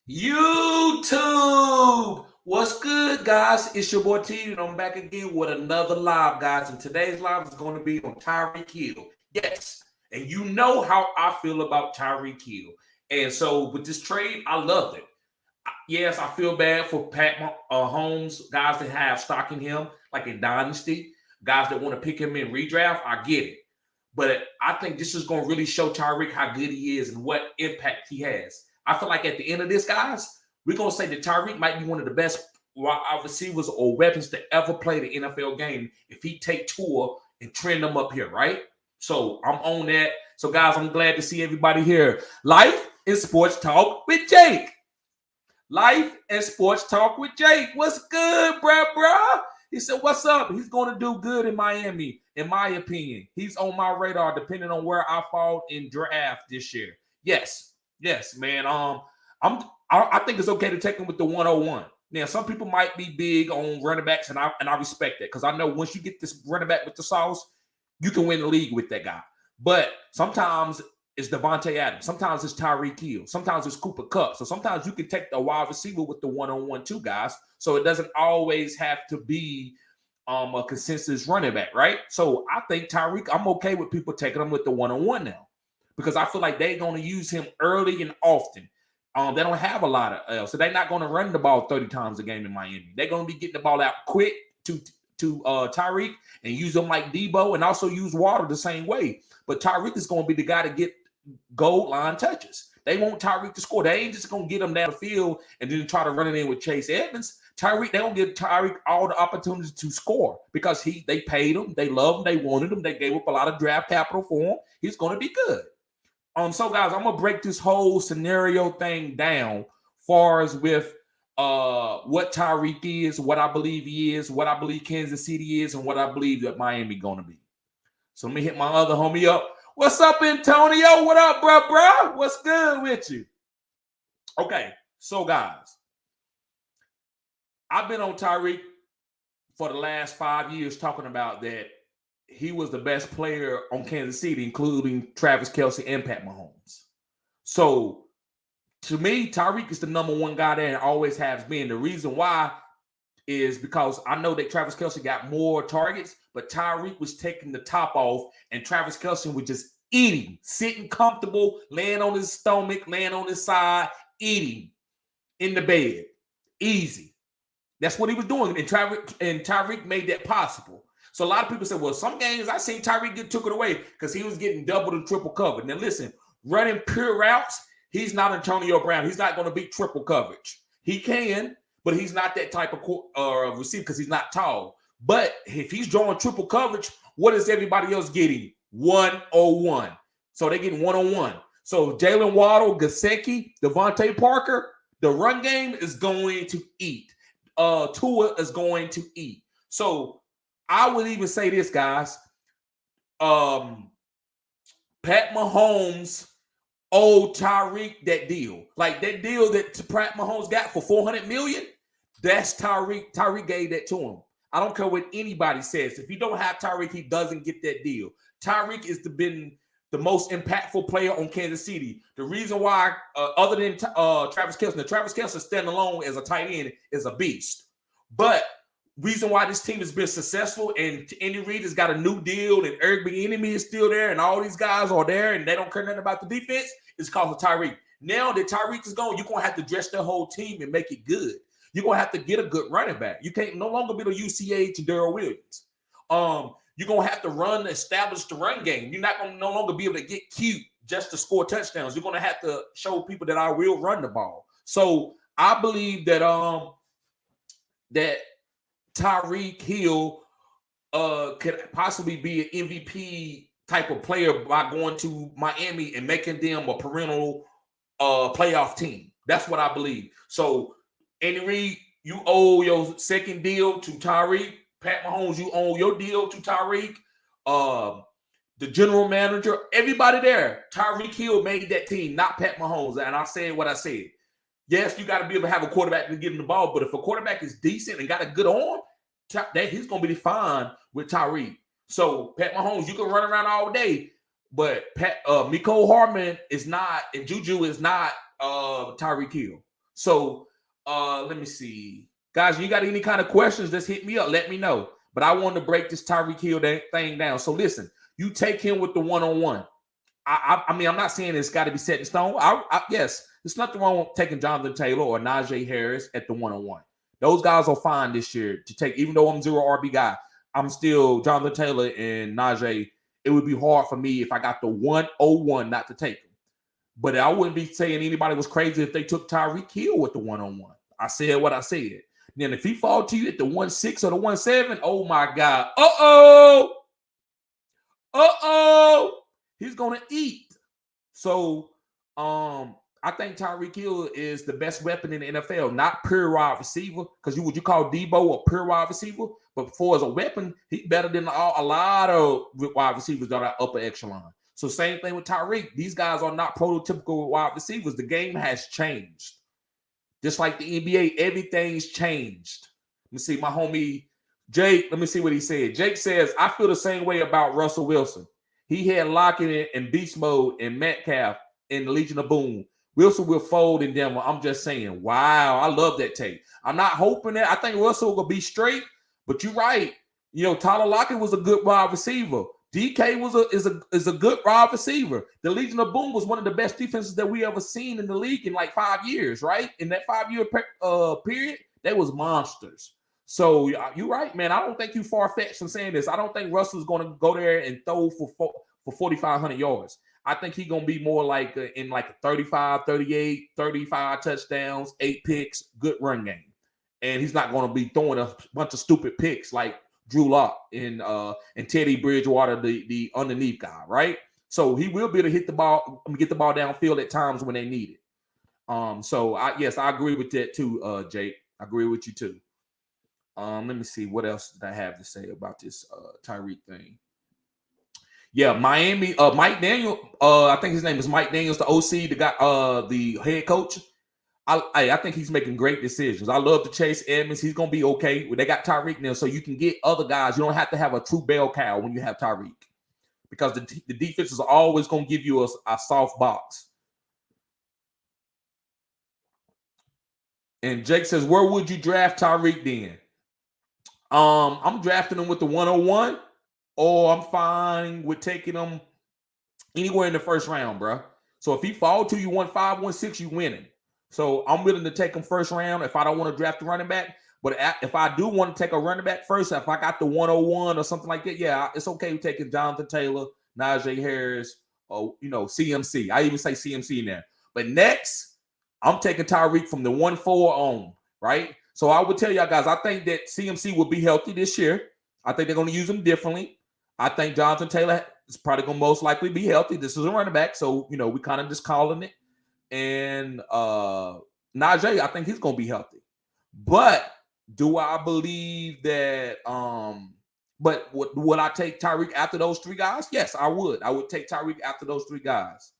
YouTube. What's good, guys? It's your boy T, and I'm back again with another live, guys. And today's live is going to be on Tyreek Hill. Yes, and you know how I feel about Tyreek Hill. And so with this trade, I loved it. Yes, I feel bad for Pat Holmes, guys that have stock in him, like in Dynasty, guys that want to pick him in redraft. I get it. But I think this is going to really show Tyreek how good he is and what impact he has. I feel like at the end of this, guys, we're going to say that Tyreek might be one of the best wide receivers or weapons to ever play the NFL game if he take Tua and trend them up here, right? So I'm on that. So, guys, I'm glad to see everybody here. Life and Sports Talk with Jake. Life and Sports Talk with Jake. What's good, bruh? He said, what's up? He's going to do good in Miami, in my opinion. He's on my radar, depending on where I fall in draft this year. Yes, man. I think it's okay to take him with the 101. Now, some people might be big on running backs, and I respect that because I know once you get this running back with the sauce, you can win the league with that guy. But sometimes it's Devontae Adams. Sometimes it's Tyreek Hill. Sometimes it's Cooper Kupp. So sometimes you can take the wide receiver with the one-on-one too, guys. So it doesn't always have to be a consensus running back, right? So I think Tyreek, I'm okay with people taking him with the one-on-one now because I feel like they're going to use him early and often. They don't have a lot of so they're not going to run the ball 30 times a game in Miami. They're going to be getting the ball out quick to Tyreek and use them like Debo and also use Water the same way. But Tyreek is going to be the guy to get goal line touches. They want Tyreek to score. They ain't just going to get him down the field and then try to run it in with Chase Edmonds. Tyreek, they don't give Tyreek all the opportunities to score because they paid him, they loved him, they wanted him, they gave up a lot of draft capital for him. He's going to be good. So guys, I'm gonna break this whole scenario thing down, far as with what Tyreek is, what I believe he is, what I believe Kansas City is, and what I believe that Miami gonna be. So let me hit my other homie up. What's up, Antonio? What up, bro? What's good with you? Okay, so guys, I've been on Tyreek for the last 5 years talking about that he was the best player on Kansas City, including Travis Kelce and Pat Mahomes. So to me, Tyreek is the number one guy there and always has been. The reason why is because I know that Travis Kelce got more targets, but Tyreek was taking the top off, and Travis Kelce was just eating, sitting comfortable, laying on his stomach, laying on his side, eating in the bed. Easy. That's what he was doing. And Tyreek made that possible. So a lot of people say, well, some games I seen Tyreek took it away because he was getting double and triple covered. Now listen, running pure routes, he's not Antonio Brown. He's not going to beat triple coverage. He can, but he's not that type of receiver because he's not tall. But if he's drawing triple coverage, what is everybody else getting? 101. So they're getting 1-on-1. So Jalen Waddle, Gesicki, Devontae Parker, the run game is going to eat. Tua is going to eat. So I would even say this, guys. Pat Mahomes owed Tyreek that deal. Like that deal that Pat Mahomes got for $400 million, that's Tyreek. Tyreek gave that to him. I don't care what anybody says. If you don't have Tyreek, he doesn't get that deal. Tyreek has been the most impactful player on Kansas City. The reason why, other than Travis Kelce, now Travis Kelce standing alone as a tight end is a beast. But reason why this team has been successful and Andy Reid has got a new deal and Eric Bieniemy is still there and all these guys are there and they don't care nothing about the defense is because of Tyreek. Now that Tyreek is gone, you're going to have to dress the whole team and make it good. You're going to have to get a good running back. You can't no longer be the UCH and Darrell Williams. You're going to have to establish the run game. You're not going to no longer be able to get cute just to score touchdowns. You're going to have to show people that I will run the ball. So I believe that that Tyreek Hill could possibly be an MVP type of player by going to Miami and making them a perennial playoff team. That's what I believe. So, Andy Reid, you owe your second deal to Tyreek. Pat Mahomes, you owe your deal to Tyreek. The general manager, everybody there, Tyreek Hill made that team, not Pat Mahomes. And I said what I said. Yes, you got to be able to have a quarterback to get him the ball, but if a quarterback is decent and got a good arm, he's going to be fine with Tyreek. So, Pat Mahomes, you can run around all day, but Mecole Hardman is not, and Juju is not Tyreek Hill. So let me see. Guys, you got any kind of questions, just hit me up. Let me know. But I want to break this Tyreek Hill thing down. So listen, you take him with the one-on-one. I mean, I'm not saying it's got to be set in stone. Yes, there's nothing wrong with taking Jonathan Taylor or Najee Harris at the one-on-one. Those guys are fine this year to take. Even though I'm 0 RB guy, I'm still Jonathan Taylor and Najee. It would be hard for me if I got the 101 not to take him. But I wouldn't be saying anybody was crazy if they took Tyreek Hill with the one-on-one. I said what I said. Then if he fall to you at the 1-6 or the 1-7, oh my God. He's gonna eat. So I think Tyreek Hill is the best weapon in the NFL, not pure wide receiver, because would you call Debo a pure wide receiver? But for as a weapon, he's better than a lot of wide receivers that are upper echelon. So same thing with Tyreek. These guys are not prototypical wide receivers. The game has changed. Just like the NBA, everything's changed. Let me see, my homie Jake, let me see what he said. Jake says, I feel the same way about Russell Wilson. He had Lockett in beast mode and Metcalf in the Legion of Boom. Wilson will fold in Denver. I'm just saying, wow, I love that take. I'm not hoping that. I think Russell will be straight, but you're right. You know, Tyler Lockett was a good wide receiver. DK is a good wide receiver. The Legion of Boom was one of the best defenses that we ever seen in the league in like 5 years, right? In that 5-year period, they was monsters. So you're right, man. I don't think you far-fetched from saying this. I don't think Russell's going to go there and throw for 4,500 yards. I think he's going to be more like in like a 35, 38, 35 touchdowns, 8 picks, good run game. And he's not going to be throwing a bunch of stupid picks like Drew Lock and Teddy Bridgewater, the underneath guy, right? So he will be able to hit the ball, get the ball downfield at times when they need it. So I agree with that too, Jake. I agree with you too. Let me see what else did I have to say about this Tyreek thing. Yeah, Miami, Mike Daniel. I think his name is Mike Daniels, the OC, the guy, the head coach. I think he's making great decisions. I love to Chase Edmonds. He's going to be okay. They got Tyreek now, so you can get other guys. You don't have to have a true bell cow when you have Tyreek, because the defenses are always going to give you a soft box. And Jake says, where would you draft Tyreek then? I'm drafting him with the 101, or I'm fine with taking him anywhere in the first round, bro. So if he fall to you 1-5, 1-6, you winning. So I'm willing to take him first round if I don't want to draft the running back. But if I do want to take a running back first, if I got the 101 or something like that, yeah, it's okay with taking Jonathan Taylor, Najee Harris, or CMC. I even say CMC in there. But next, I'm taking Tyreek from the 1-4 on, right? So I would tell y'all guys, I think that CMC will be healthy this year. I think they're going to use him differently. I think Jonathan Taylor is probably going to most likely be healthy. This is a running back, so we kind of just calling it. And Najee, I think he's going to be healthy. But do I believe that but would I take Tyreek after those 3 guys? Yes, I would. I would take Tyreek after those 3 guys.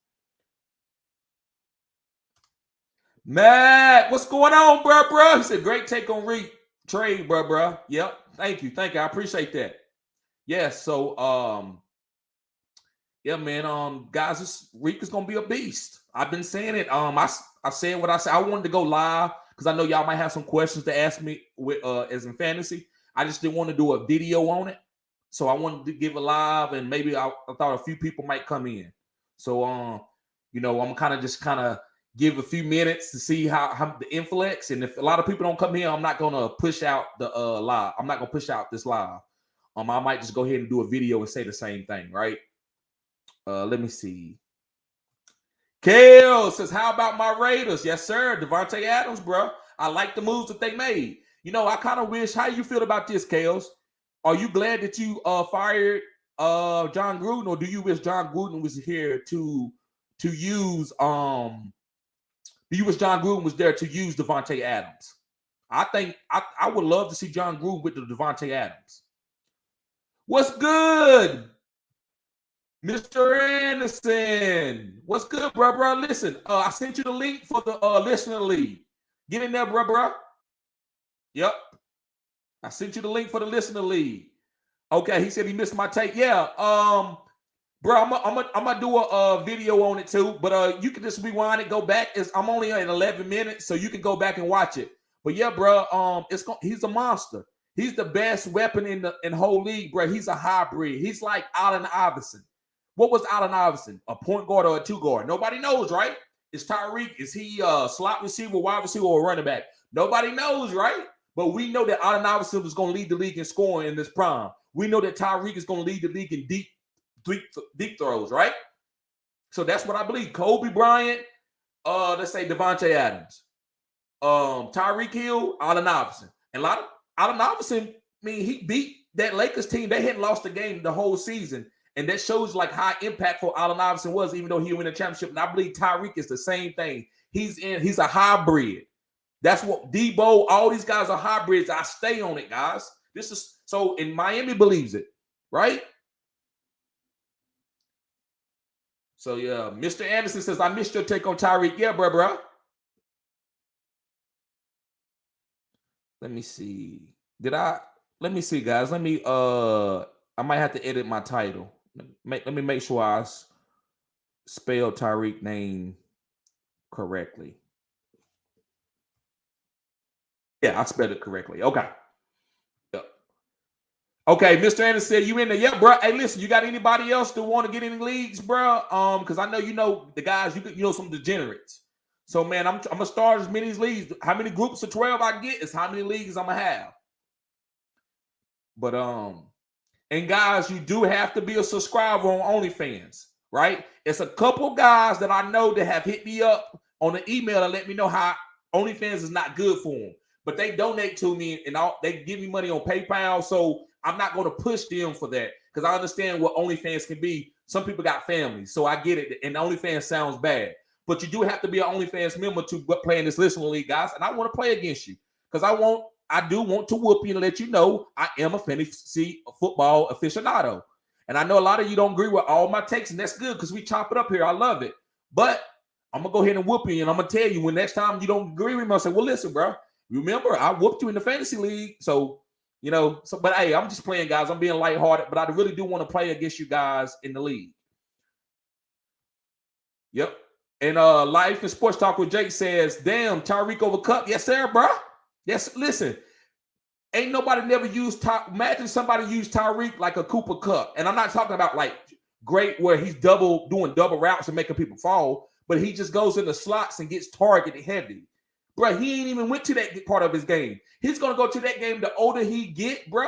Matt, what's going on, bro? He said, great take on trade, bro. Yep. Thank you. I appreciate that. Yes, so yeah, man. Guys, this week is gonna be a beast. I've been saying it. I said what I said. I wanted to go live because I know y'all might have some questions to ask me with as in fantasy. I just didn't want to do a video on it, so I wanted to give a live, and maybe I thought a few people might come in. So I'm kind of give a few minutes to see how the influx, and if a lot of people don't come here, I'm not gonna push out the live. I'm not gonna push out this live. I might just go ahead and do a video and say the same thing, right? Let me see. Kale says, how about my Raiders? Yes, sir. Devontae Adams, bro. I like the moves that they made. I kind of wish, how you feel about this, Kales? Are you glad that you fired John Gruden, or do you wish John Gruden was here to use do you wish John Gruden was there to use Devontae Adams? I think I would love to see John Gruden with the Devontae Adams. What's good, Mr. Anderson? What's good, bro? Listen, I sent you the link for the listener league. Get in there, bro. Yep. I sent you the link for the listener league. Okay, he said he missed my take. Yeah. Bro, I'm gonna do a video on it too, but you can just rewind it, go back. I'm only at 11 minutes, so you can go back and watch it. But yeah, bro, he's a monster. He's the best weapon in the whole league, bro. He's a hybrid. He's like Allen Iverson. What was Allen Iverson? A point guard or a two guard? Nobody knows, right? Is Tyreek? Is he a slot receiver, wide receiver, or a running back? Nobody knows, right? But we know that Allen Iverson was going to lead the league in scoring in this prime. We know that Tyreek is going to lead the league in deep throws, right? So that's what I believe. Kobe Bryant, let's say Devontae Adams, Tyreek Hill, Allen Iverson. And a lot of Allen Iverson, I mean, he beat that Lakers team. They hadn't lost a game the whole season. And that shows like how impactful Allen Iverson was, even though he won a championship. And I believe Tyreek is the same thing. He's a hybrid. That's what Debo, all these guys are hybrids. I stay on it, guys. This is so, and Miami believes it, right? So yeah, Mr. Anderson says, I missed your take on Tyreek. Yeah, bro. Let me see. Let me see, guys. I might have to edit my title. Let me make sure I spell Tyreek name correctly. Yeah, I spelled it correctly. Okay. Yep. Okay, Mr. Anderson said you in there. Yeah, bro. Hey, listen, you got anybody else that want to get in the leagues, bro? Because I know you know the guys, you know some degenerates. So man, I'm gonna start as many leagues. How many groups of 12 I get is how many leagues I'm gonna have. But and guys, you do have to be a subscriber on OnlyFans, right? It's a couple guys that I know that have hit me up on the email and let me know how OnlyFans is not good for them. But they donate to me and they give me money on PayPal. So I'm not going to push them for that because I understand what OnlyFans can be. Some people got families, so I get it. And OnlyFans sounds bad. But you do have to be an OnlyFans member to play in this listening league, guys. And I want to play against you because I do want to whoop you and let you know I am a fantasy football aficionado. And I know a lot of you don't agree with all my takes, and that's good because we chop it up here. I love it. But I'm going to go ahead and whoop you, and I'm going to tell you when next time you don't agree with me, I'll say, well, listen, bro, remember, I whooped you in the fantasy league. So, but hey, I'm just playing, guys. I'm being lighthearted, but I really do want to play against you guys in the league. Yep. And Life and Sports Talk with Jake says, damn, Tyreek over Cup. Yes, sir, bro. Yes, listen. Ain't nobody never used imagine somebody used Tyreek like a Cooper Cup. And I'm not talking about like great where he's doing double routes and making people fall, but he just goes in the slots and gets targeted heavy. Bro, he ain't even went to that part of his game. He's going to go to that game the older he get, bro,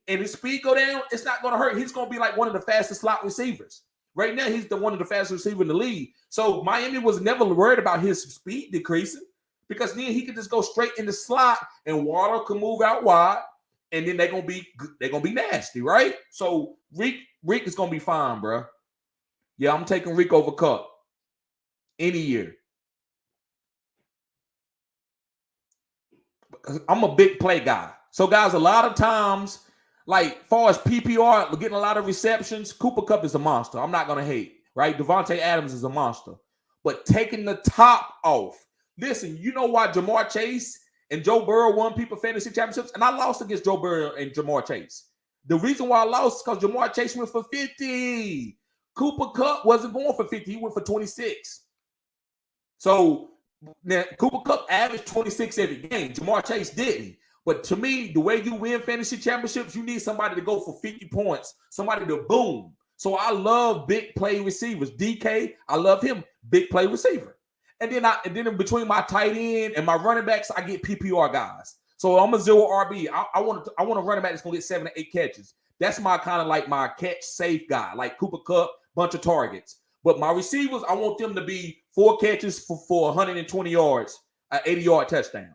and his speed go down, it's not going to hurt. He's going to be like one of the fastest slot receivers. Right now, he's one of the fastest receivers in the league. So Miami was never worried about his speed decreasing because then he could just go straight in the slot and Waddle can move out wide, and then they're gonna be nasty, right? So Reek is gonna be fine, bro. Yeah, I'm taking Reek over Cup any year. I'm a big play guy. So guys, a lot of times, like far as PPR, getting a lot of receptions, Cooper Kupp is a monster. I'm not gonna hate, right? Devontae Adams is a monster, but taking the top off. Listen, you know why Jamar Chase and Joe Burrow won people fantasy championships? And I lost against Joe Burrow and Jamar Chase. The reason why I lost is because Jamar Chase went for 50. Cooper Kupp wasn't going for 50. He went for 26. So now Cooper Kupp averaged 26 every game. Jamar Chase didn't. But to me, the way you win fantasy championships, you need somebody to go for 50 points, somebody to boom. So I love big play receivers. DK, I love him, big play receiver. And then in between my tight end and my running backs, I get PPR guys. So I'm a zero RB. I want a running back that's gonna get 7 to 8 catches. That's my kind of like my catch safe guy, like Cooper Kupp, bunch of targets. But my receivers, I want them to be 4 catches for 120 yards, an 80-yard touchdown.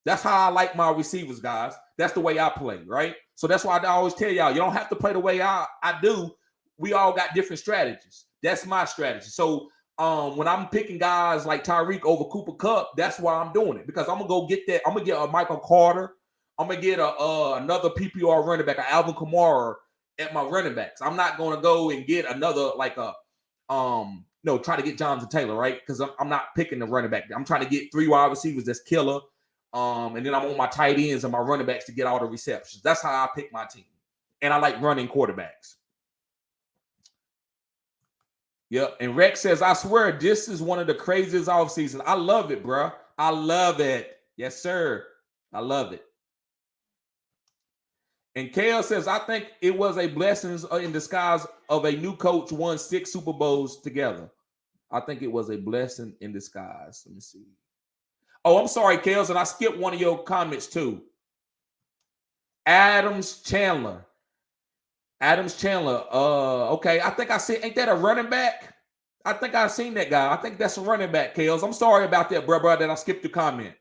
That's how I like my receivers, guys. That's the way I play, right? So that's why I always tell y'all, you don't have to play the way I do. We all got different strategies. That's my strategy. So when I'm picking guys like Tyreek over Cooper Kupp, that's why I'm doing it. Because I'm going to go get that. I'm going to get a Michael Carter. I'm going to get another PPR running back, an Alvin Kamara at my running backs. I'm not going to go and get another like try to get Jonathan Taylor, right? Because I'm not picking the running back. I'm trying to get 3 wide receivers that's killer. And then I'm on my tight ends and my running backs to get all the receptions. That's how I pick my team. And I like running quarterbacks. Yep. And Rex says, I swear, this is one of the craziest off seasons. I love it, bro. I love it. Yes, sir. I love it. And Kale says, I think it was a blessing in disguise of a new coach won 6 Super Bowls together. I think it was a blessing in disguise. Let me see. Oh, I'm sorry, Kales, and I skipped one of your comments too. Adams Chandler. Okay, I think I see. Ain't that a running back? I think I've seen that guy. I think that's a running back, Kales. I'm sorry about that, bro, that I skipped the comment.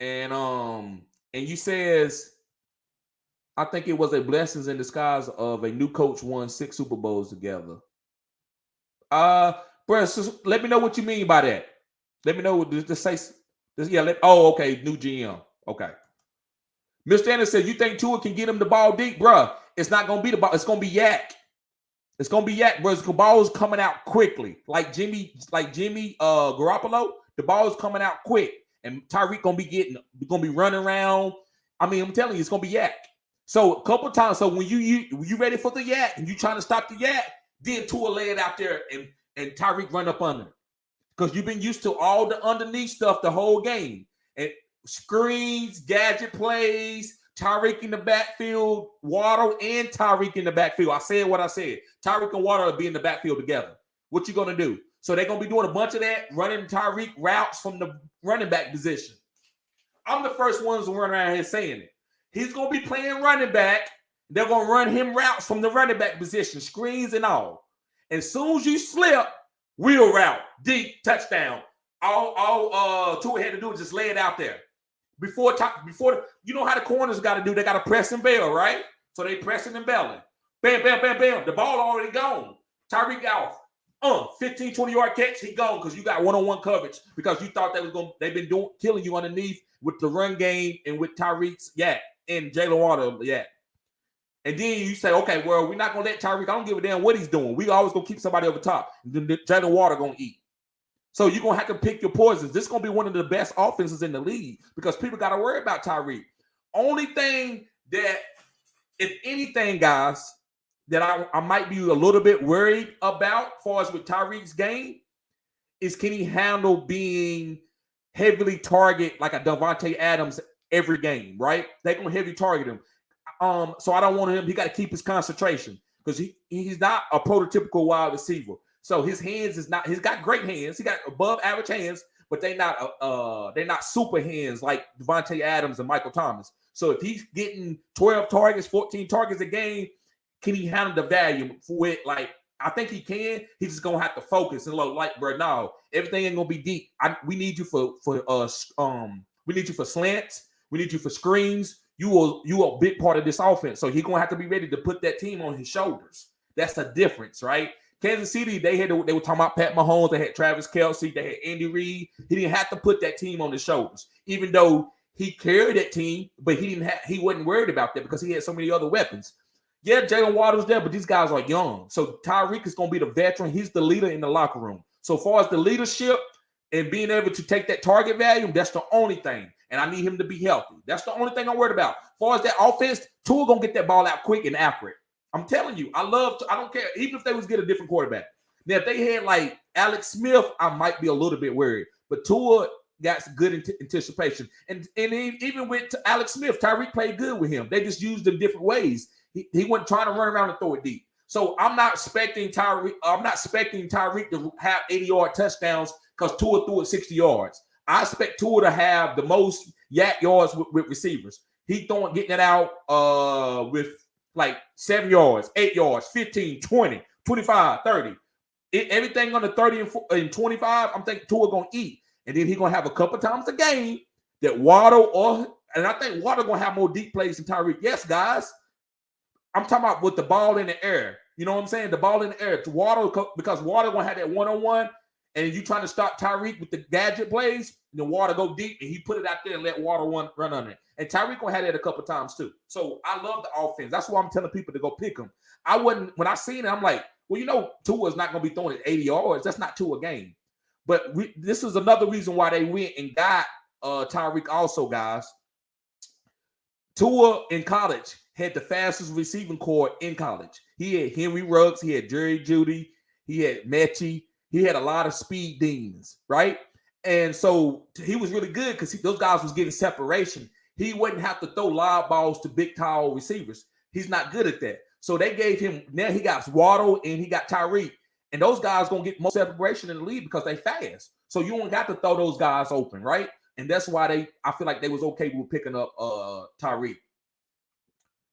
And you says, I think it was a blessing in disguise of a new coach won 6 Super Bowls together. Bro, so let me know what you mean by that. Let me know what this say. Okay, new GM. Okay. Mr. Anderson said, you think Tua can get him the ball deep, bro? It's not gonna be the ball. It's gonna be yak. It's gonna be yak, bro. The ball is coming out quickly, like Jimmy Garoppolo. The ball is coming out quick, and Tyreek gonna be running around. I mean, I'm telling you, it's gonna be yak. So a couple times, so when you ready for the yak and you trying to stop the yak, then Tua lay it out there and Tyreek run up under, because you've been used to all the underneath stuff the whole game, and screens, gadget plays, Tyreek in the backfield, Waddle and Tyreek in the backfield. I said what I said. Tyreek and Waddle will be in the backfield together. What you gonna do? So they're gonna be doing a bunch of that, running Tyreek routes from the running back position. I'm the first ones to run around here saying it. He's gonna be playing running back. They're gonna run him routes from the running back position, screens and all. As soon as you slip, wheel route, deep, touchdown. All Tua had to do is just lay it out there. Before you know how the corners got to do, they got to press and bail, right? So they pressing and bailing. Bam, bam, bam, bam. The ball already gone. Tyreek off. 15, 20-yard catch, he gone because you got one-on-one coverage, because you thought they've been killing you underneath with the run game and with Tyreek's and Jalen Waddle And then you say, okay, well, we're not gonna let Tyreek. I don't give a damn what he's doing. We always gonna keep somebody over top. Then Jalen Waddle gonna eat. So you're going to have to pick your poisons. This is going to be one of the best offenses in the league, because people got to worry about Tyreek. Only thing that, if anything, guys, that I might be a little bit worried about as far as with Tyreek's game is, can he handle being heavily targeted like a Davante Adams every game, right? They're going to heavy target him. So I don't want him. He got to keep his concentration, because he's not a prototypical wide receiver. So his hands is not. He's got great hands. He got above average hands, but they're not super hands like Davante Adams and Michael Thomas. So if he's getting 12 targets, 14 targets a game, can he handle the value for it? Like, I think he can. He's just gonna have to focus and look like, bro, no, everything ain't gonna be deep. We need you for we need you for slants. We need you for screens. You are a big part of this offense. So he's gonna have to be ready to put that team on his shoulders. That's the difference, right? Kansas City, they were talking about Pat Mahomes. They had Travis Kelce. They had Andy Reid. He didn't have to put that team on his shoulders, even though he carried that team. But he wasn't worried about that because he had so many other weapons. Yeah, Jalen Waddle's there, but these guys are young. So Tyreek is going to be the veteran. He's the leader in the locker room. So as far as the leadership and being able to take that target value, that's the only thing. And I need him to be healthy. That's the only thing I'm worried about. As far as that offense, Tua going to get that ball out quick and accurate. I'm telling you, I don't care. Even if they was get a different quarterback. Now, if they had like Alex Smith, I might be a little bit worried. But Tua got some good anticipation. And even with Alex Smith, Tyreek played good with him. They just used him different ways. He wasn't trying to run around and throw it deep. So I'm not expecting Tyreek to have 80-yard touchdowns because Tua threw it 60 yards. I expect Tua to have the most yak yards with receivers. He getting it out with like 7 yards, 8 yards, 15, 20, 25, 30. Everything under 30 and 25, I'm thinking Tua going to eat. And then he's going to have a couple times a game that Waddle and I think Waddle going to have more deep plays than Tyreek. Yes, guys. I'm talking about with the ball in the air. You know what I'm saying? The ball in the air to Waddle, because Waddle going to have that one-on-one, and you trying to stop Tyreek with the gadget plays, and then Waddle go deep, and he put it out there and let Waddle run on it. And Tyreek going to have that a couple times too. So I love the offense. That's why I'm telling people to go pick him. When I seen it, I'm like, well, Tua is not going to be throwing it 80 yards. That's not Tua game. But this is another reason why they went and got Tyreek also, guys. Tua in college had the fastest receiving core in college. He had Henry Ruggs, he had Jerry Jeudy, he had Mechie, he had a lot of speed demons, right? And so he was really good because those guys was getting separation. He wouldn't have to throw lob balls to big, tall receivers. He's not good at that. So they gave him, now he got Waddle and he got Tyreek. And those guys going to get more separation in the league because they fast. So you don't got to throw those guys open, right? And that's why I feel like they was okay with picking up Tyreek.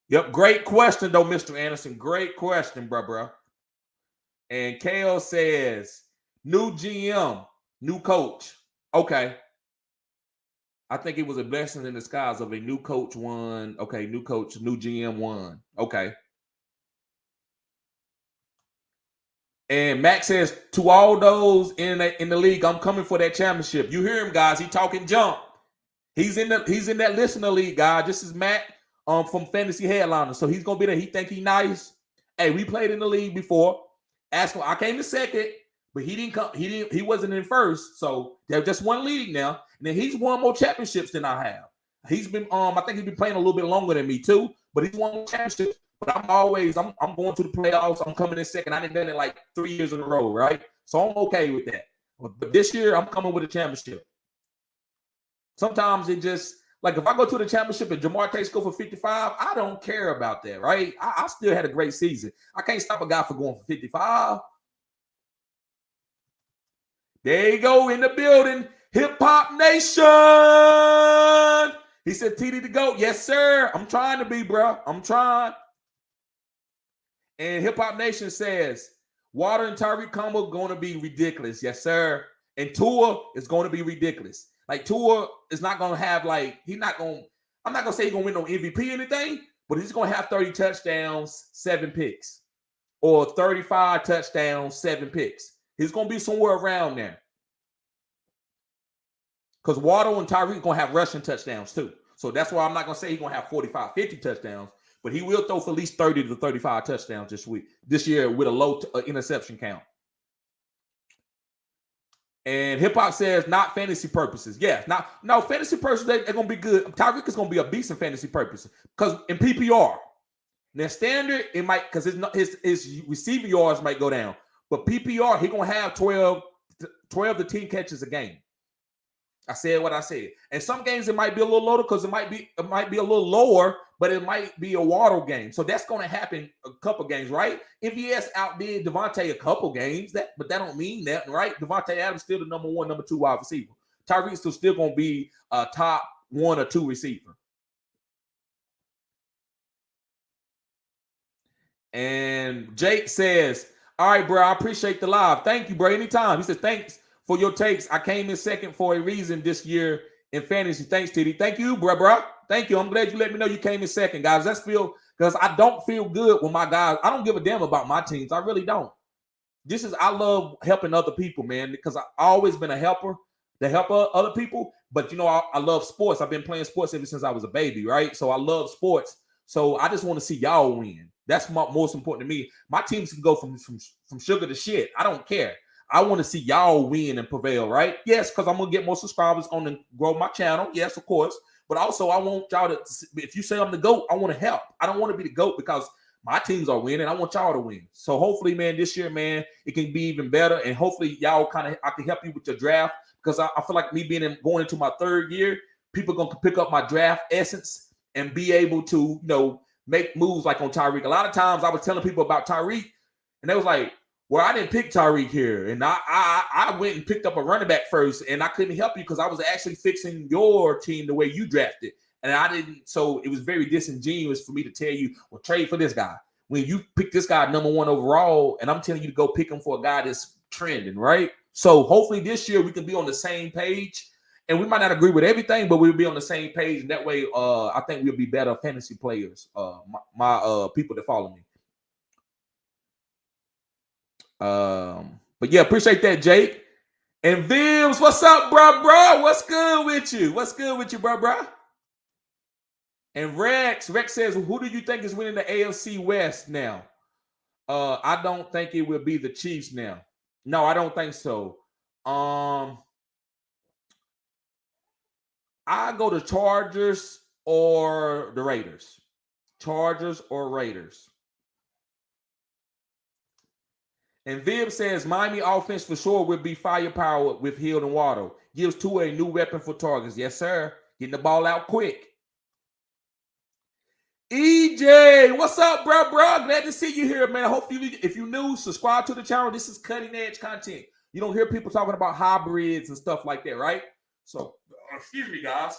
Yep, great question though, Mr. Anderson. Great question, bro. And Kale says, new GM, new coach. Okay. I think it was a blessing in disguise of a new coach won. Okay, new coach, new GM won. Okay. And Max says, to all those in the league, I'm coming for that championship. You hear him, guys. He talking jump. He's in that listener league, guys. This is Matt from Fantasy Headliner. So he's gonna be there. He think he nice. Hey, we played in the league before. Ask him. I came in second, but he didn't come. He wasn't in first. So there's just one league now. And then he's won more championships than I have. He's been I think he's been playing a little bit longer than me too. But he's won more championships. But I'm going to the playoffs. I'm coming in second. I didn't done it like 3 years in a row, right? So I'm okay with that. But this year I'm coming with a championship. Sometimes it just, like if I go to the championship and Jamar Chase go for 55, I don't care about that, right? I still had a great season. I can't stop a guy for going for 55. There you go in the building. Hip Hop Nation. He said, TD to go. Yes, sir. I'm trying to be, bro. I'm trying. And Hip Hop Nation says, Water and Tyreek combo going to be ridiculous. Yes, sir. And Tua is going to be ridiculous. Like Tua is not going to have I'm not going to say he's going to win no MVP or anything, but he's going to have 30 touchdowns, 7 picks. Or 35 touchdowns, 7 picks. He's going to be somewhere around there. Because Waddle and Tyreek going to have rushing touchdowns too. So that's why I'm not going to say he's going to have 45, 50 touchdowns, but he will throw for at least 30 to 35 touchdowns this year with a low interception count. And Hip Hop says, not fantasy purposes. Yeah, no fantasy purposes, they're going to be good. Tyreek is going to be a beast in fantasy purposes because in PPR, now standard, it might, because his receiving yards might go down. But PPR, he's going to have 12 to 10 catches a game. I said what I said. And some games it might be a little lower because it might be a little lower, but it might be a Waddle game. So that's going to happen a couple games, right? MVS outdid Devontae a couple games, but that don't mean that, right? Devontae Adams still the number 1, number 2 wide receiver. Tyreek's still going to be a top 1 or 2 receiver. And Jake says, all right, bro, I appreciate the live. Thank you, bro. Anytime. He says, thanks for your takes. I came in second for a reason this year in fantasy. Thanks, TD. Thank you, bro. Thank you. I'm glad you let me know you came in second, guys. Because I don't feel good with my guys. I don't give a damn about my teams. I really don't. I love helping other people, man, because I've always been a helper to help other people. But, I love sports. I've been playing sports ever since I was a baby, right? So I love sports. So I just want to see y'all win. That's most important to me. My teams can go from sugar to shit. I don't care. I want to see y'all win and prevail, right? Yes, because I'm going to get more subscribers on and grow my channel. Yes, of course. But also, I want y'all to, if you say I'm the GOAT, I want to help. I don't want to be the GOAT because my teams are winning. I want y'all to win. So hopefully, man, this year, man, it can be even better. And hopefully, y'all I can help you with your draft because I feel like me going into my 3rd year, people are going to pick up my draft essence and be able to, make moves like on Tyreek. A lot of times I was telling people about Tyreek and they was like, well, I didn't pick Tyreek here. And I went and picked up a running back first and I couldn't help you because I was actually fixing your team the way you drafted. And I didn't. So it was very disingenuous for me to tell you, well, trade for this guy. When you pick this guy number 1 overall and I'm telling you to go pick him for a guy that's trending, right? So hopefully this year we can be on the same page. And we might not agree with everything, but we'll be on the same page. And that way, I think we'll be better fantasy players, my people that follow me. But yeah, appreciate that, Jake. And Vims, what's up, bro? What's good with you, bro? And Rex says, who do you think is winning the AFC West now? I don't think it will be the Chiefs now. No, I don't think so. I go to Chargers or the Raiders? Chargers or Raiders? And Viv says Miami offense for sure will be firepower with Hill and Waddle. Gives Tua a new weapon for targets. Yes, sir. Getting the ball out quick. EJ, what's up, bro? Glad to see you here, man. I hope if you're new, subscribe to the channel. This is cutting edge content. You don't hear people talking about hybrids and stuff like that, right? So, excuse me, guys.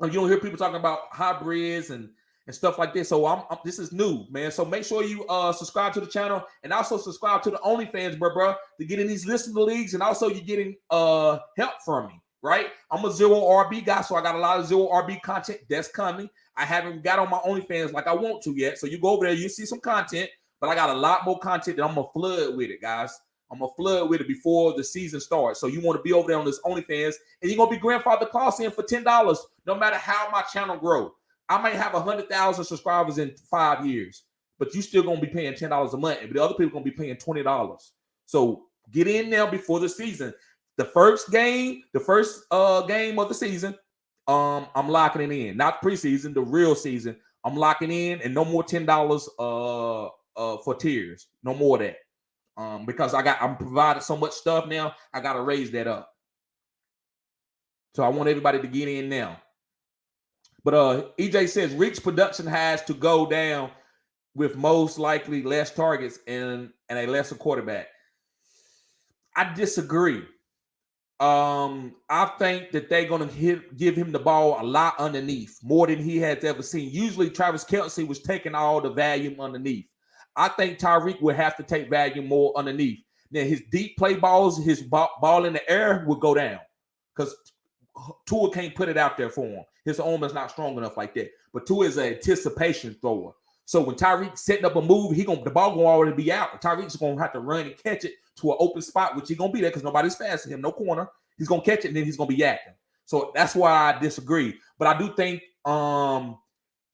You don't hear people talking about hybrids and stuff like this. So this is new, man. So make sure you subscribe to the channel and also subscribe to the OnlyFans, bro, to get in these listening leagues, and also you're getting help from me, right? I'm a zero RB guy, so I got a lot of zero RB content that's coming. I haven't got on my OnlyFans like I want to yet. So you go over there, you see some content, but I got a lot more content that I'm gonna flood with it, guys. I'm gonna flood with it before the season starts. So you want to be over there on this OnlyFans, and you're gonna be grandfather class in for $10, no matter how my channel grows. I might have 100,000 subscribers in 5 years, but you still gonna be paying $10 a month, but the other people gonna be paying $20. So get in there before the season. The first game of the season, I'm locking it in. Not preseason, the real season. I'm locking in, and no more $10 for tiers. No more of that. Because I'm providing so much stuff now, I gotta raise that up. So I want everybody to get in now. But EJ says Reek's production has to go down with most likely less targets and a lesser quarterback. I disagree. I think that they're gonna give him the ball a lot underneath, more than he has ever seen. Usually Travis Kelce was taking all the volume underneath. I think Tyreek will have to take volume more underneath. Then his deep play balls, his ball in the air will go down because Tua can't put it out there for him. His arm is not strong enough like that. But Tua is an anticipation thrower. So when Tyreek setting up a move, the ball gonna already be out. Tyreek's gonna have to run and catch it to an open spot, which he's gonna be there because nobody's fast than him, no corner. He's gonna catch it and then he's gonna be yakking. So that's why I disagree. But I do think I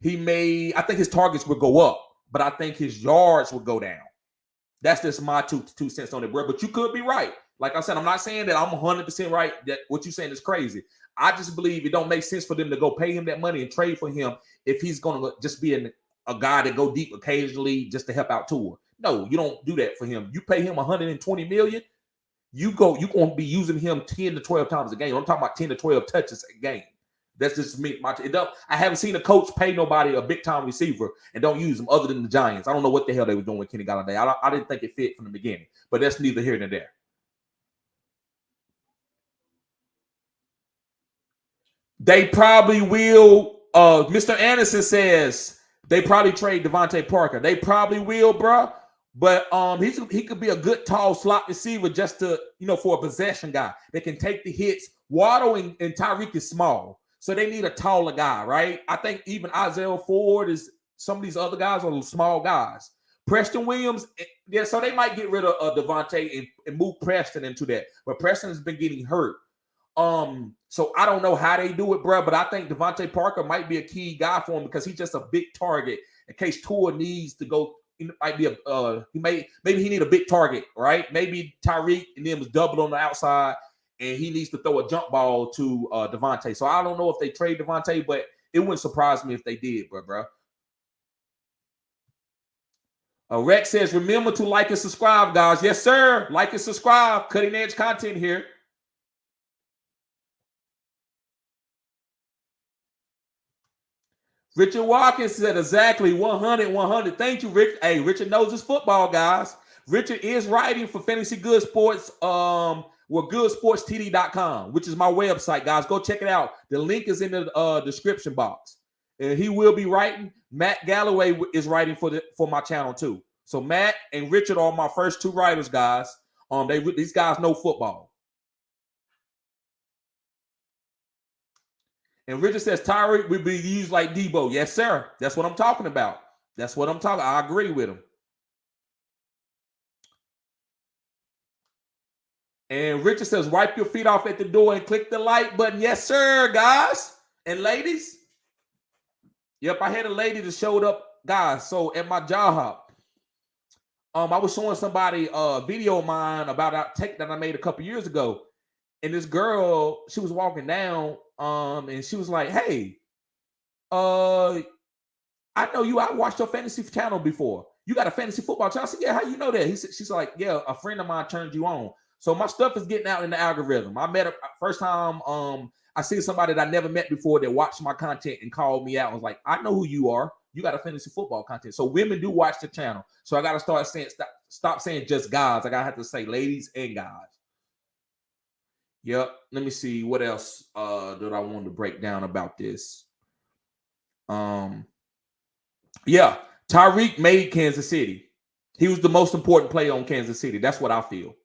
think his targets would go up, but I think his yards would go down. That's just my two cents on it, bro. But you could be right. Like I said, I'm not saying that I'm 100% right, that what you're saying is crazy. I just believe it don't make sense for them to go pay him that money and trade for him if he's going to just be a guy that go deep occasionally just to help out Tua. No, you don't do that for him. You pay him $120 million, you're going to be using him 10 to 12 times a game. I'm talking about 10 to 12 touches a game. That's just me. I haven't seen a coach pay nobody a big-time receiver and don't use them other than the Giants. I don't know what the hell they were doing with Kenny Galladay. I didn't think it fit from the beginning, but that's neither here nor there. They probably will. Mr. Anderson says they probably trade Devontae Parker. They probably will, bro. But he could be a good tall slot receiver just to, for a possession guy that can take the hits. Waddle and Tyreek is small, so they need a taller guy, right? I think even Isaiah Ford is some of these other guys are small guys. Preston Williams, yeah, so they might get rid of Devontae and move Preston into that. But Preston has been getting hurt. So I don't know how they do it, bro, but I think Devontae Parker might be a key guy for him because he's just a big target in case Tua needs to go. He might be maybe he need a big target, right? Maybe Tyreek and them was double on the outside, and he needs to throw a jump ball to Devontae. So I don't know if they trade Devontae, but it wouldn't surprise me if they did, bro. Rex says, remember to like and subscribe, guys. Yes, sir. Like and subscribe. Cutting edge content here. Richard Watkins said exactly 100. Thank you, Rich. Hey, Richard knows his football, guys. Richard is writing for Fantasy Good Sports, goodsportstd.com, which is my website, guys. Go check it out. The link is in the description box. And he will be writing. Matt Galloway is writing for my channel too. So Matt and Richard are my first two writers, guys. These guys know football. And Richard says Tyreek will be used like Debo. Yes, sir. That's what I'm talking about. I agree with him. And Richard says, wipe your feet off at the door and click the like button. Yes, sir, guys and ladies. Yep, I had a lady that showed up, guys. So at my job, I was showing somebody a video of mine about a take that I made a couple years ago. And this girl, she was walking down, and she was like, hey, I know you. I watched your fantasy channel before. You got a fantasy football channel. I said, yeah, how you know that? She's like, yeah, a friend of mine turned you on. So my stuff is getting out in the algorithm. I met her first time. I see somebody that I never met before that watched my content and called me out and was like, I know who you are. You got a fantasy football content. So women do watch the channel. So I got to start saying, stop saying just guys. I got to have to say ladies and guys. Yep. Let me see what else that I wanted to break down about this. Yeah, Tyreek made Kansas City. He was the most important player on Kansas City. That's what I feel.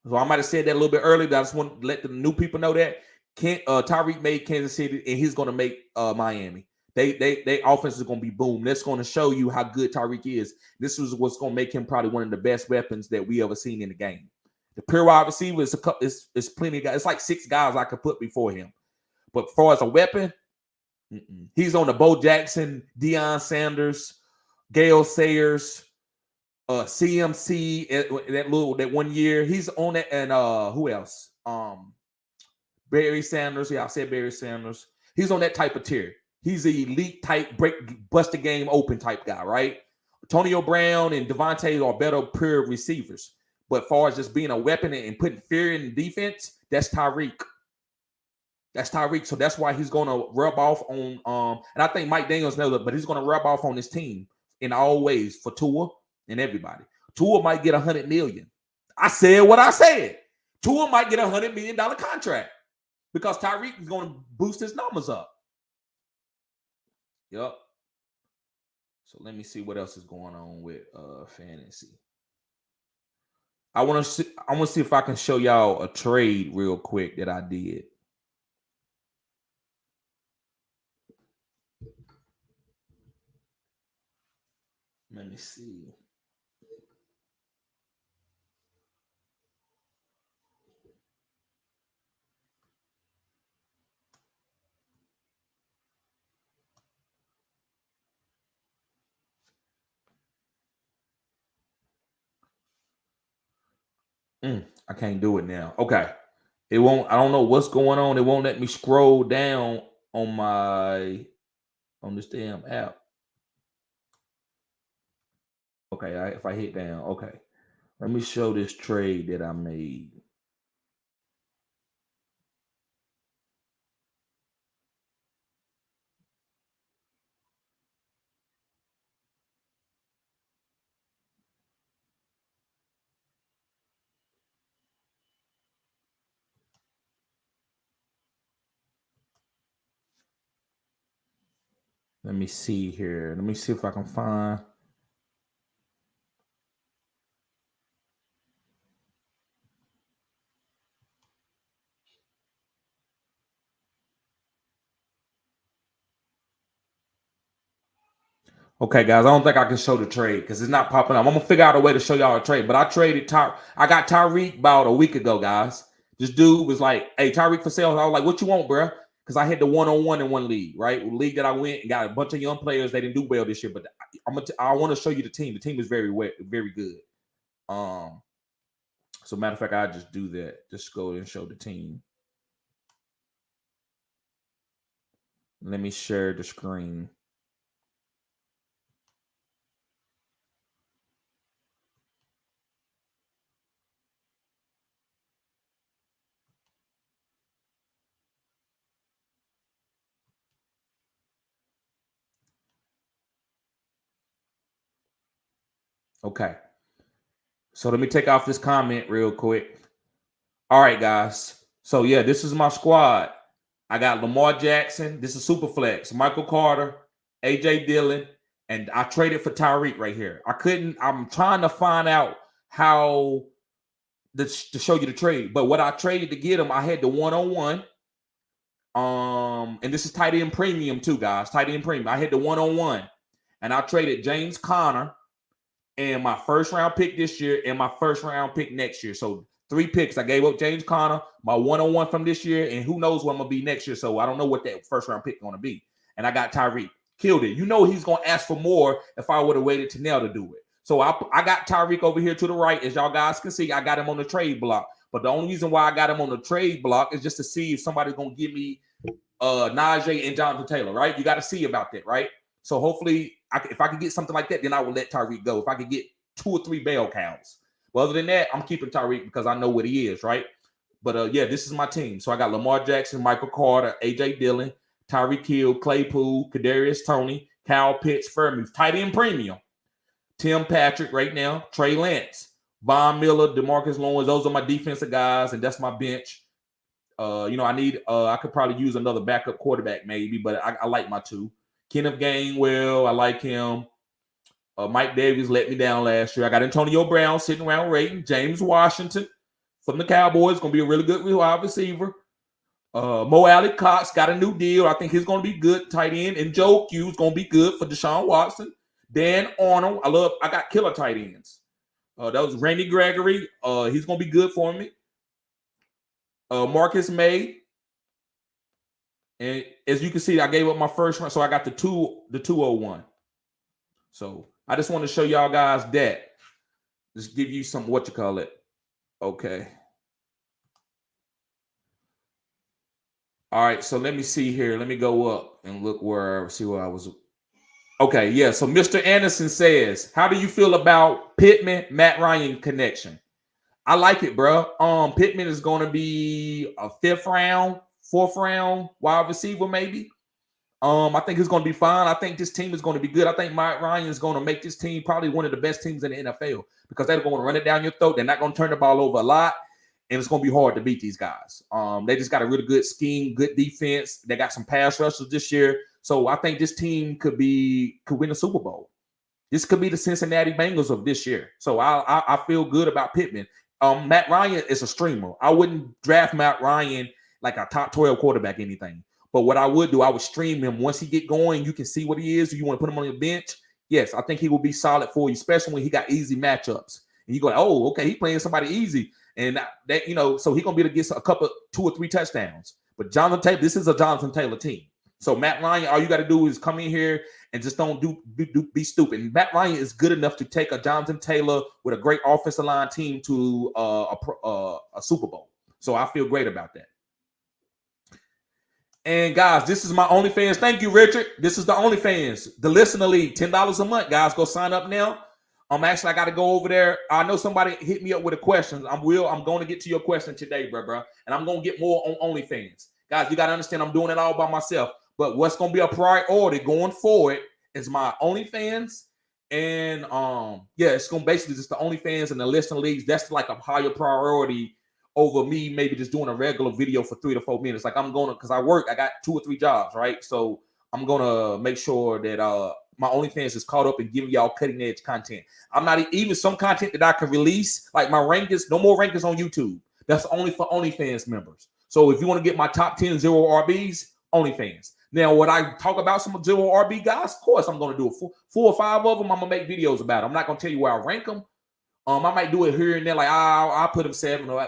So I might have said that a little bit earlier, but I just want to let the new people know that Tyreek made Kansas City, and he's going to make Miami. They offense is going to be boom. That's going to show you how good Tyreek is. This is what's going to make him probably one of the best weapons that we ever seen in the game. The pure wide receiver is plenty of guys. It's like 6 guys I could put before him. But as far as a weapon, he's on the Bo Jackson, Deion Sanders, Gale Sayers, CMC that 1 year. He's on it, and who else? Barry Sanders. Yeah, I said Barry Sanders. He's on that type of tier. He's an elite type, bust the game open type guy, right? Antonio Brown and Devontae are better pure receivers. But as far as just being a weapon and putting fear in the defense, that's Tyreek. That's Tyreek. So that's why he's going to rub off on, and I think Mike Daniels knows it, but he's going to rub off on his team in all ways for Tua and everybody. Tua might get $100 million. I said what I said. Tua might get $100 million contract because Tyreek is going to boost his numbers up. Yep. So let me see what else is going on with fantasy. I want to see if I can show y'all a trade real quick that I did. Let me see. I can't do it now. Okay. It won't. I don't know what's going on. It won't let me scroll down on this damn app. Okay, if I hit down, okay. Let me show this trade that I made. Let me see here. Let me see if I can find. Okay, guys, I don't think I can show the trade because it's not popping up. I'm gonna figure out a way to show y'all a trade. But I got Tyreek about a week ago, guys. This dude was like, "Hey, Tyreek for sale." I was like, "What you want, bro?" Because I had the 1-on-1 in one league, right? League that I went and got a bunch of young players. They didn't do well this year, but I want to show you the team. The team is very good. So matter of fact, I just do that. Just go and show the team. Let me share the screen. Okay. So let me take off this comment real quick. All right, guys. So yeah, this is my squad. I got Lamar Jackson. This is super flex. Michael Carter, AJ Dillon, and I traded for Tyreek right here. I'm trying to find out how to show you the trade. But what I traded to get him, I had the 1-on-1. And this is tight end premium too, guys. Tight end premium. I had the 1-on-1, and I traded James Conner and my first round pick this year and my first round pick next year. So 3 picks. I gave up James Conner, my 1-on-1 from this year, and who knows what I'm gonna be next year. So I don't know what that first round pick is gonna be. And I got Tyreek. Killed it. You know he's gonna ask for more if I would have waited to now to do it. So I got Tyreek over here to the right. As y'all guys can see, I got him on the trade block. But the only reason why I got him on the trade block is just to see if somebody's gonna give me Najee and Jonathan Taylor, right? You got to see about that, right? So hopefully, if I can get something like that, then I will let Tyreek go. If I could get 2 or 3 bell cows. But other than that, I'm keeping Tyreek because I know what he is, right? But yeah, this is my team. So I got Lamar Jackson, Michael Carter, A.J. Dillon, Tyreek Hill, Claypool, Kadarius Toney, Kyle Pitts, Freiermuth, tight end premium. Tim Patrick right now, Trey Lance, Von Miller, DeMarcus Lawrence. Those are my defensive guys, and that's my bench. I could probably use another backup quarterback maybe, but I like my 2. Kenneth Gainwell, I like him. Mike Davis let me down last year. I got Antonio Brown sitting around waiting. James Washington from the Cowboys, going to be a really good wide receiver. Mo Alley Cox got a new deal. I think he's going to be good tight end. And Joe Q is going to be good for Deshaun Watson. Dan Arnold, I got killer tight ends. That was Randy Gregory. He's going to be good for me. Marcus May. And as you can see, I gave up my first round, so I got the 201. So I just want to show y'all guys that. Just give you some, okay. All right, so let me see here. Let me go up and look see where I was. Okay, yeah. So Mr. Anderson says, how do you feel about Pittman, Matt Ryan connection? I like it, bro. Pittman is going to be a 5th round, 4th round wide receiver, maybe. I think it's going to be fine. I think this team is going to be good. I think Matt Ryan is going to make this team probably one of the best teams in the NFL because they're going to run it down your throat. They're not going to turn the ball over a lot, and it's going to be hard to beat these guys. They just got a really good scheme, good defense. They got some pass rushers this year. So I think this team could win a Super Bowl. This could be the Cincinnati Bengals of this year. So I feel good about Pittman. Matt Ryan is a streamer. I wouldn't draft Matt Ryan like a top 12 quarterback, anything. But what I would do, I would stream him. Once he get going, you can see what he is. Do you want to put him on your bench? Yes, I think he will be solid for you, especially when he got easy matchups. And you go, oh, okay, he's playing somebody easy. And so he's going to be able to get a couple, 2 or 3 touchdowns. But Jonathan Taylor, this is a Jonathan Taylor team. So Matt Ryan, all you got to do is come in here and just don't be stupid. And Matt Ryan is good enough to take a Jonathan Taylor with a great offensive line team to a Super Bowl. So I feel great about that. And guys, this is my OnlyFans. Thank you, Richard. This is the OnlyFans, the Listener League, $10 a month. Guys, go sign up now. Actually, I got to go over there. I know somebody hit me up with a question. I'm going to get to your question today, bro. And I'm going to get more on OnlyFans. Guys, you got to understand I'm doing it all by myself. But what's going to be a priority going forward is my OnlyFans. And it's going to basically just the OnlyFans and the Listener Leagues. That's like a higher priority over me maybe just doing a regular video for 3 to 4 minutes. Like because I work, I got 2 or 3 jobs, right? So I'm going to make sure that my OnlyFans is caught up and giving y'all cutting edge content. I'm not even some content that I can release, like my rankings, no more rankings on YouTube. That's only for OnlyFans members. So if you want to get my top 10 zero RBs, OnlyFans. Now, when I talk about some zero RB guys, of course I'm going to do it. 4 or 5 of them, I'm going to make videos about. I'm not going to tell you where I rank them. I might do it here and there, like I'll put them 7, but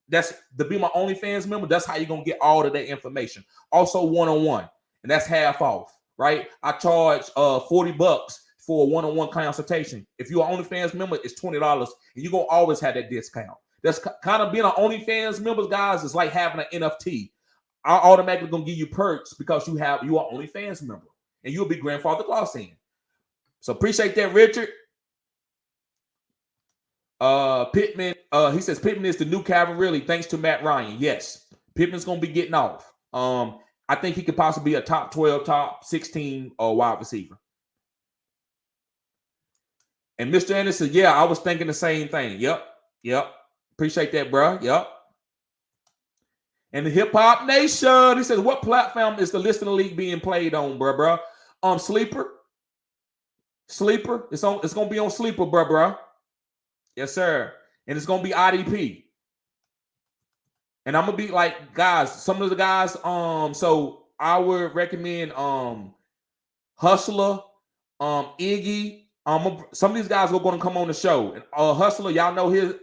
that's to be my OnlyFans member. That's how you're gonna get all of that information. Also, one-on-one, and that's half off, right? I charge $40 for a one-on-one consultation. If you're an OnlyFans member, it's $20, and you're gonna always have that discount. That's kind of being an OnlyFans member, guys. It's like having an NFT. I automatically gonna give you perks because you are OnlyFans member, and you'll be grandfather clause in. So appreciate that, Richard. Pittman, he says Pittman is the new Calvin Ridley thanks to Matt Ryan. Yes, Pittman's gonna be getting off. I think he could possibly be a top 12, top 16 wide receiver. And Mr. Anderson, yeah, I was thinking the same thing. Yep. Appreciate that, bro. Yep. And the Hip Hop Nation, he says, what platform is the Listener League being played on, bro? Sleeper. It's gonna be on Sleeper, bro. Yes, sir. And it's gonna be IDP. And I'm gonna be like, guys, some of the guys, so I would recommend Hustler, Iggy. Some of these guys are gonna come on the show. And Hustler, y'all know his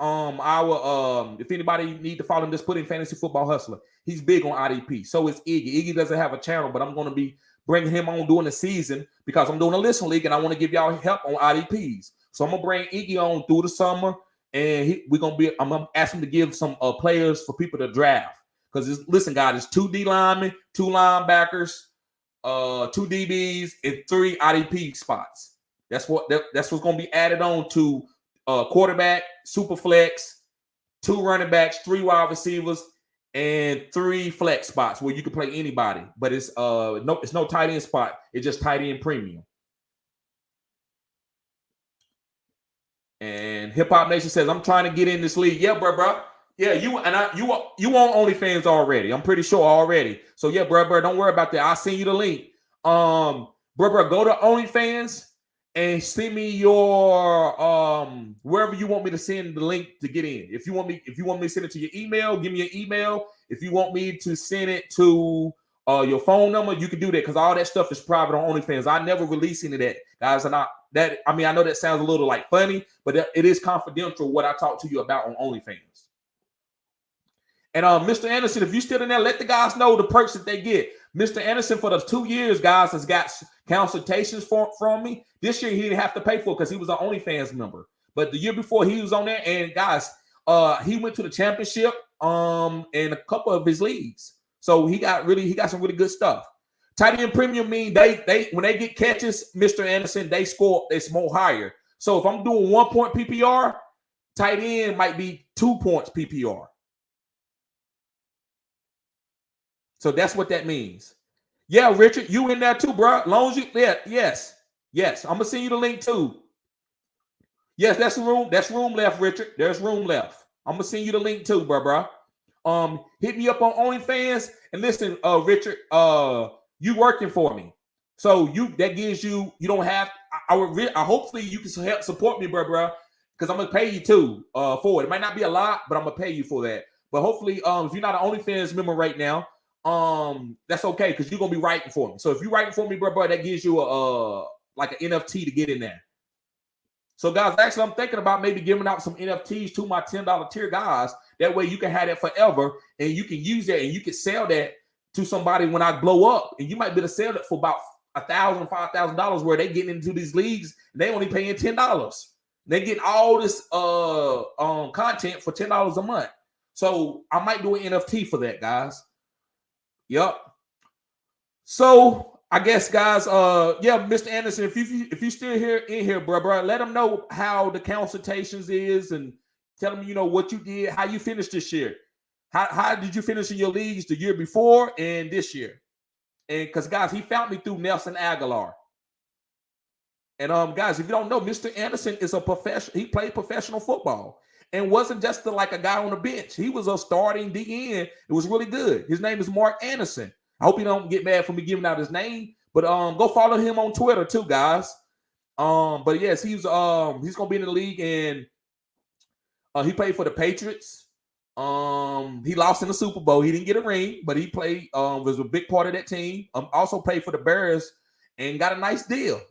if anybody need to follow him, just put in Fantasy Football Hustler. He's big on IDP. So is Iggy. Iggy doesn't have a channel, but I'm gonna be bringing him on during the season because I'm doing a Listener League and I want to give y'all help on IDPs. So I'm gonna bring Iggy on through the summer, and I'm gonna ask him to give some players for people to draft Because listen, guys, it's 2 D linemen, 2 linebackers, 2 DBs, and 3 IDP spots. That's what's going to be added on to quarterback, super flex, 2 running backs, 3 wide receivers, and 3 flex spots where you can play anybody. But it's no tight end spot. It's just tight end premium. And Hip Hop Nation says, I'm trying to get in this league. Yeah, bro. Yeah, you on OnlyFans already. I'm pretty sure already. So yeah, bro, don't worry about that. I'll send you the link. Bro, go to OnlyFans and send me your wherever you want me to send the link to get in. If you want me to send it to your email, give me your email. If you want me to send it to your phone number, you can do that because all that stuff is private on OnlyFans. I never release any of that, guys. And I know that sounds a little like funny, but it is confidential what I talk to you about on OnlyFans. And Mr. Anderson, if you're still in there, let the guys know the perks that they get. Mr. Anderson, for the 2 years, guys, has got consultations from me. This year, he didn't have to pay for it because he was an OnlyFans member. But the year before, he was on there. And, guys, he went to the championship in a couple of his leagues. So he got some really good stuff. Tight end premium mean they when they get catches, Mr. Anderson, they score more higher. So if I'm doing 1 point PPR, tight end might be 2 points PPR. So that's what that means. Yeah, Richard, you in there too, bro. As long as you, yes. I'm gonna send you the link too. Yes, that's room left, Richard. There's room left. I'm gonna send you the link too, bro. Hit me up on OnlyFans and listen, Richard. You working for me, so that gives you don't have. Hopefully you can help support me, bro, because I'm gonna pay you too for it. It might not be a lot, but I'm gonna pay you for that. But hopefully, if you're not an OnlyFans member right now, that's okay because you're gonna be writing for me. So if you're writing for me, bro, that gives you like an NFT to get in there. So guys, actually, I'm thinking about maybe giving out some NFTs to my $10 tier guys. That way you can have that forever and you can use that and you can sell that to somebody when I blow up. And you might be able to sell it for about $1,000, $5,000 where they getting into these leagues and they only paying $10. They get all this content for $10 a month. So I might do an NFT for that, guys. Yep. So I guess, guys, yeah, Mr. Anderson, if you still in here, bro, let them know how the consultations is and tell them, what you did, how you finished this year. How did you finish in your leagues the year before and this year? And because, guys, he found me through Nelson Aguilar. And guys, if you don't know, Mr. Anderson is a professional. He played professional football and wasn't just like a guy on the bench. He was a starting DN. It was really good. His name is Mark Anderson. I hope you don't get mad for me giving out his name, but go follow him on Twitter too, guys. But yes, he's gonna be in the league, and he played for the Patriots. He lost in the Super Bowl. He didn't get a ring, but he played. Was a big part of that team. Also played for the Bears and got a nice deal.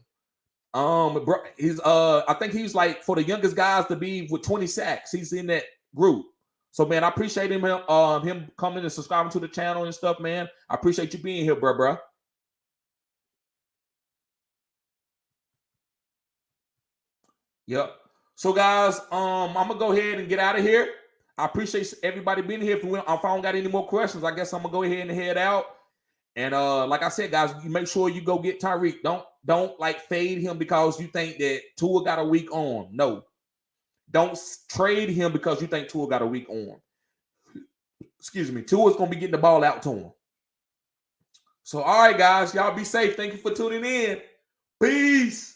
I think he's like for the youngest guys to be with 20 sacks. He's in that group. So, man, I appreciate him coming and subscribing to the channel and stuff, man. I appreciate you being here, bro. Yep. So, guys, I'm going to go ahead and get out of here. I appreciate everybody being here. If I don't got any more questions, I guess I'm going to go ahead and head out. And like I said, guys, you make sure you go get Tyreek. Don't like fade him because you think that Tua got a week on. No. Don't trade him because you think Tua got a week on. Excuse me. Tua's going to be getting the ball out to him. So, all right, guys. Y'all be safe. Thank you for tuning in. Peace.